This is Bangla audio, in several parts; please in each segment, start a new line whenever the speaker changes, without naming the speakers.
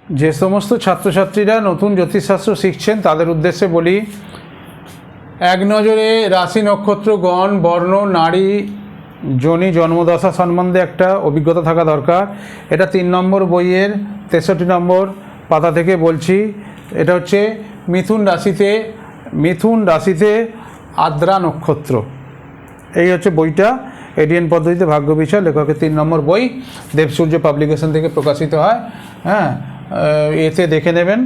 যে সমস্ত ছাত্রছাত্রীরা নতুন জ্যোতিষশাস্ত্র শিখছেন তাদের উদ্দেশ্যে বলি, এক নজরে রাশি নক্ষত্র গণ বর্ণ নারী যোনি জন্মদশা সম্বন্ধে একটা অভিজ্ঞতা থাকা দরকার। এটা 3 নম্বর বইয়ের 63 নম্বর পাতা থেকে বলছি। এটা হচ্ছে মিথুন রাশিতে আদ্রা নক্ষত্র। এই হচ্ছে বইটা, এডিএন পদ্ধতিতে ভাগ্য বিষয়, লেখকের 3 নম্বর বই, দেবসূর্য পাবলিকেশন থেকে প্রকাশিত হয়। হ্যাঁ, এতে দেখে নেবেন,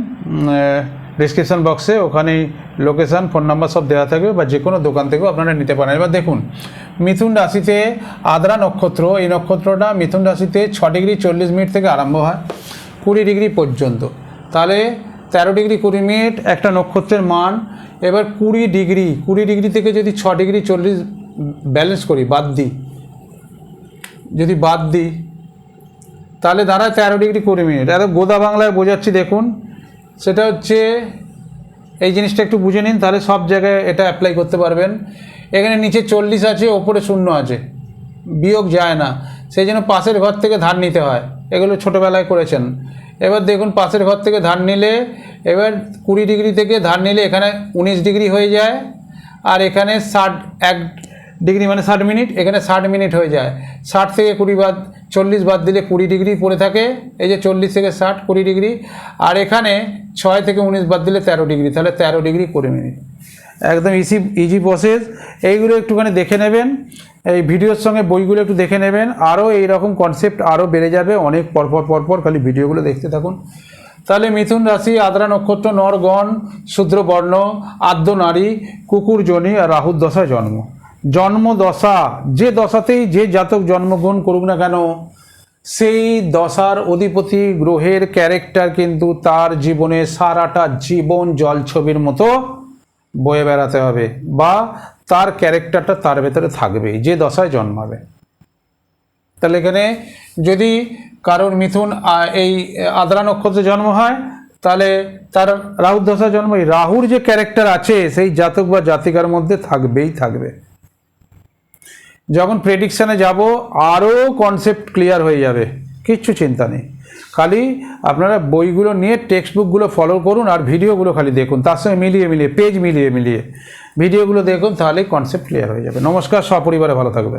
ডিসক্রিপশন বক্সে ওখানেই লোকেশান, ফোন নাম্বার সব দেওয়া থাকবে, বা যে কোনো দোকান থেকেও আপনারা নিতে পারেন। এবার দেখুন, মিথুন রাশিতে আদ্রা নক্ষত্র, এই নক্ষত্রটা মিথুন রাশিতে 6 ডিগ্রি 40 মিনিট থেকে আরম্ভ হয় 20 ডিগ্রি পর্যন্ত। তাহলে 13 ডিগ্রি 20 মিনিট একটা নক্ষত্রের মান। এবার 20 ডিগ্রি থেকে যদি 6 ডিগ্রি 40 ব্যালেন্স করি, যদি বাদ দিই তাহলে দাঁড়ায় 13 ডিগ্রি 20 মিনিট। এত গোদা বাংলায় বোঝাচ্ছি, দেখুন। সেটা হচ্ছে, এই জিনিসটা একটু বুঝে নিন, তাহলে সব জায়গায় এটা অ্যাপ্লাই করতে পারবেন। এখানে নিচে 40 আছে, ওপরে 0 আছে, বিয়োগ যায় না, সেই জন্য পাশের ঘর থেকে ধার নিতে হয়। এগুলো ছোটোবেলায় করেছেন। এবার দেখুন, পাশের ঘর থেকে ধার নিলে, এবার 20 ডিগ্রি থেকে ধার নিলে এখানে 19 ডিগ্রি হয়ে যায়, আর এখানে 1 ডিগ্রি মানে 60 মিনিট, এখানে 60 মিনিট হয়ে যায়। 60 থেকে 40 বাদ দিলে 20 ডিগ্রি পড়ে থাকে। এই যে 40 থেকে 60 20 ডিগ্রি, আর এখানে 6 থেকে 19 বাদ দিলে 13 ডিগ্রি, তাহলে 13 ডিগ্রি 20 মিনিট। একদম ইজি প্রসেস। এইগুলো একটুখানি দেখে নেবেন, এই ভিডিওর সঙ্গে বইগুলো একটু দেখে নেবেন, আরও এইরকম কনসেপ্ট আরও বেড়ে যাবে অনেক পরপর খালি ভিডিওগুলো দেখতে থাকুন। তাহলে মিথুন রাশি আদ্রা নক্ষত্র, নরগণ শূদ্র বর্ণ, আদ্য নারী, কুকুর যোনি আর রাহুর দশায় জন্মদশা, যে দশাতেই যে জাতক জন্মগ্রহণ করুক না কেন, সেই দশার অধিপতি গ্রহের ক্যারেক্টার কিন্তু তার জীবনে সারাটা জীবন জলছবির মতো বয়ে বেড়াতে হবে, বা তার ক্যারেক্টারটা তার ভেতরে থাকবেই, যে দশায় জন্মাবে। তাহলে এখানে যদি কারোর মিথুন এই আদ্রা নক্ষত্রে জন্ম হয়, তাহলে তার রাহুর দশায় জন্ম, এই রাহুর যে ক্যারেক্টার আছে সেই জাতক বা জাতিকার মধ্যে থাকবে। যখন প্রেডিকশানে যাব আরও কনসেপ্ট ক্লিয়ার হয়ে যাবে, কিচ্ছু চিন্তা নেই। খালি আপনারা বইগুলো নিয়ে টেক্সট বুকগুলো ফলো করুন, আর ভিডিওগুলো খালি দেখুন, তার সঙ্গে মিলিয়ে পেজ মিলিয়ে ভিডিওগুলো দেখুন, তাহলেই কনসেপ্ট ক্লিয়ার হয়ে যাবে। নমস্কার, সপরিবারে ভালো থাকবেন।